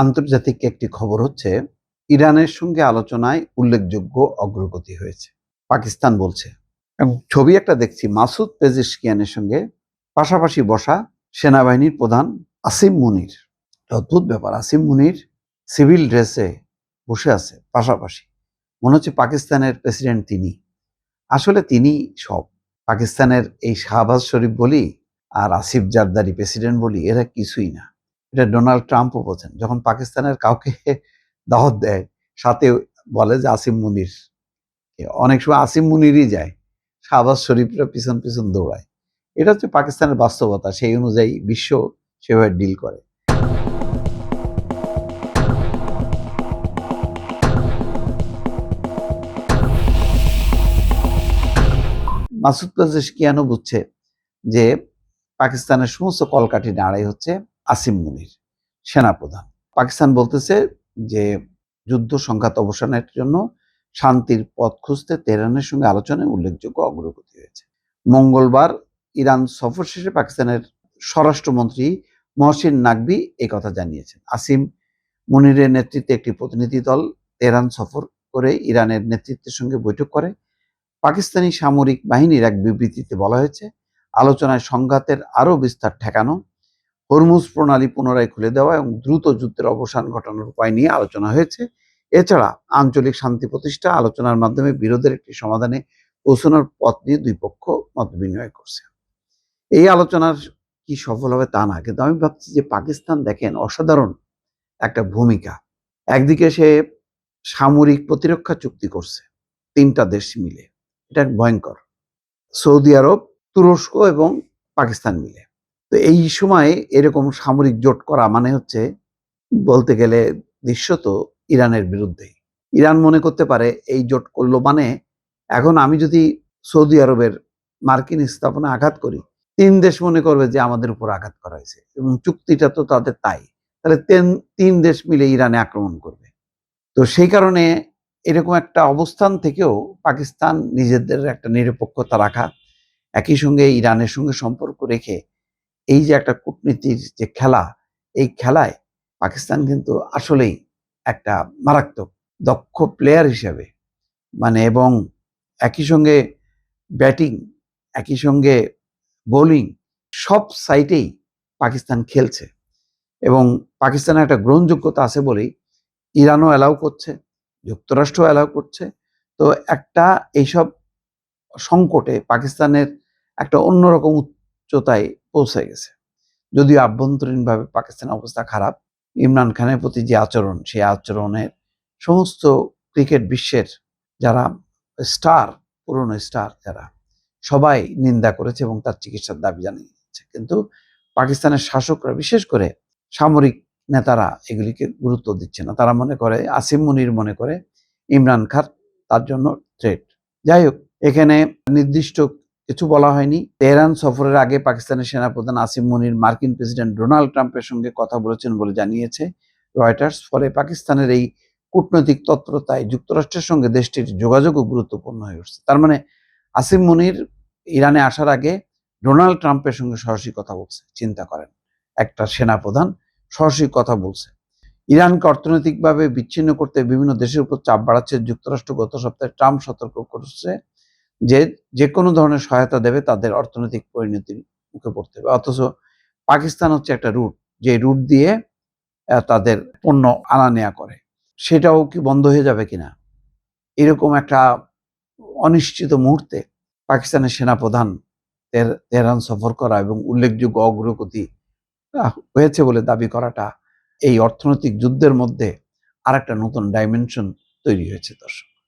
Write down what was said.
আন্তর্জাতিক একটি খবর হচ্ছে, ইরানের সঙ্গে আলোচনায় উল্লেখযোগ্য অগ্রগতি হয়েছে, পাকিস্তান বলছে। এবং ছবি একটা দেখছি মাসুদ পেজিশকিয়ানের সঙ্গে পাশাপাশি বসা সেনাবাহিনীর প্রধান আসিম মুনির। অদ্ভুত ব্যাপার, আসিম মুনির সিভিল ড্রেসে বসে আছে পাশাপাশি, মনে হচ্ছে পাকিস্তানের প্রেসিডেন্ট তিনি। আসলে তিনি সব। পাকিস্তানের এই শাহবাজ শরীফ বলি আর আসিফ জারদারি প্রেসিডেন্ট বলি, এরা কিছুই না। এটা ডোনাল্ড ট্রাম্পও বলছেন, যখন পাকিস্তানের কাউকে দাওয়াত দেয় সাথে বলে যে আসিম মুনির। অনেক সময় আসিম মুনিরই যায়, শাহবাজ শরীফরা পিছন পিছন দৌড়ায়। এটা হচ্ছে পাকিস্তানের বাস্তবতা, সেই অনুযায়ী বিশ্ব সেভাবে ডিল করে। মাসুদ পেজেশকিয়ানও বুঝছে যে পাকিস্তানের সমস্ত কলকাঠি নাড়াই হচ্ছে আসিম মুনির, সেনাপ্রধান। পাকিস্তান বলতেছে যে যুদ্ধ সংঘাত অবসানের জন্য শান্তির পথ খুঁজতে তেহরানের সঙ্গে আলোচনায় উল্লেখযোগ্য অগ্রগতি হয়েছে। মঙ্গলবার ইরান সফর শেষে পাকিস্তানের স্বরাষ্ট্রমন্ত্রী মহসিন নাকভি এই কথা জানিয়েছেন। আসিম মুনিরের নেতৃত্বে একটি প্রতিনিধি দল তেহরান সফর করে ইরানের নেতৃত্বের সঙ্গে বৈঠক করে। পাকিস্তানি সামরিক বাহিনীর এক বিবৃতিতে বলা হয়েছে, আলোচনায় সংঘাতের আরও বিস্তার ঠেকানো, হরমুজ প্রণালী পুনরায় খুলে দেওয়া এবং দ্রুত যুদ্ধের অবসান ঘটানোর উপায় নিয়ে আলোচনা হয়েছে। এছাড়া আঞ্চলিক শান্তি প্রতিষ্ঠা, আলোচনার মাধ্যমে বিরোধের একটি সমাধানে পৌঁছানোর পথ নিয়ে দুই পক্ষ মত বিনিময় করছে। এই আলোচনার কি সফল হবে তা না, কিন্তু আমি ভাবছি যে পাকিস্তান দেখেন অসাধারণ একটা ভূমিকা। একদিকে সে সামরিক প্রতিরক্ষা চুক্তি করছে 3টা দেশ মিলে, এটা ভয়ঙ্কর। সৌদি আরব, তুরস্ক এবং পাকিস্তান মিলে। তো এই সময় এরকম সামরিক জোট করা মানে হচ্ছে বলতে গেলে দৃশ্যত ইরানের বিরুদ্ধে। ইরান মনে করতে পারে এই জোট করলো মানে এখন আমি যদি সৌদি আরবের মার্কিন স্থাপনা আঘাত করি, 3 দেশ মনে করবে যে আমাদের উপর আঘাত করা হয়েছে, এবং চুক্তিটা তো তাদের তাই। তাহলে 3 দেশ মিলে ইরানে আক্রমণ করবে। তো সেই কারণে এরকম একটা অবস্থান থেকেও পাকিস্তান নিজেদের একটা নিরপেক্ষতা রাখা, একই সঙ্গে ইরানের সঙ্গে সম্পর্ক রেখে এই যে একটা কূটনীতির যে খেলা, এই খেলায় পাকিস্তান কিন্তু আসলেই একটা মারাত্মক দক্ষ প্লেয়ার হিসেবে এবং একই সঙ্গে ব্যাটিং, একই সঙ্গে বোলিং, সব সাইটেই পাকিস্তান খেলছে এবং পাকিস্তানের একটা গ্রহণযোগ্যতা আছে বলেই ইরানও অ্যালাউ করছে, যুক্তরাষ্ট্র অ্যালাউ করছে। তো একটা এইসব সংকটে পাকিস্তানের একটা অন্যরকম উচ্চতায় পৌঁছে গেছে। যদিও আভ্যন্তরীণভাবে পাকিস্তানের অবস্থা খারাপ, ইমরান খানের প্রতি যে আচরণ, সেই আচরণের সমস্ত ক্রিকেট বিশ্বের যারা স্টার, পুরনো স্টার যারা, সবাই নিন্দা করেছে এবং তার চিকিৎসার দাবি জানিয়েছে। কিন্তু পাকিস্তানের শাসকরা, বিশেষ করে সামরিক নেতারা, এগুলিকে গুরুত্ব দিচ্ছে না। তারা মনে করে, আসিম মুনির মনে করে ইমরান খান তার জন্য থ্রেট। যাই হোক, এখানে নির্দিষ্ট কিছু বলা হয়নি। তেহরান সফরের আগে পাকিস্তানের সেনাপ্রধান আসিম মুনির মার্কিন প্রেসিডেন্ট ডোনাল্ড ট্রাম্পের সঙ্গে কথা বলেছেন বলে জানিয়েছে রয়টার্স। ফলে পাকিস্তানের এই কূটনৈতিক তৎপরতায় যুক্তরাষ্ট্রের সঙ্গে দেশটির যোগাযোগও গুরুত্বপূর্ণ হয়ে উঠছে। তার মানে আসিম মুনির ইরানে আসার আগে ডোনাল্ড ট্রাম্পের সঙ্গে সরাসরি কথা বলছে। চিন্তা করেন, একটা সেনাপ্রধান সরাসরি কথা বলছে। ইরানকে অর্থনৈতিকভাবে বিচ্ছিন্ন করতে বিভিন্ন দেশের উপর চাপ বাড়াচ্ছে যুক্তরাষ্ট্র। গত সপ্তাহে ট্রাম্প সতর্ক করেছে যে যে কোনো ধরনের সহায়তা দেবে তাদের অর্থনৈতিক পরিণতির মুখে পড়তে হবে। অথচ পাকিস্তান হচ্ছে একটা রুট, যে রুট দিয়ে তাদের পণ্য আনা নেয়া করে, সেটাও কি বন্ধ হয়ে যাবে কিনা, এরকম একটা অনিশ্চিত মুহূর্তে পাকিস্তানের সেনাপ্রধান তেহরান সফর করা এবং উল্লেখযোগ্য অগ্রগতি হয়েছে বলে দাবি করাটা এই অর্থনৈতিক যুদ্ধের মধ্যে আরেকটা নতুন ডাইমেনশন তৈরি হয়েছে। দর্শক।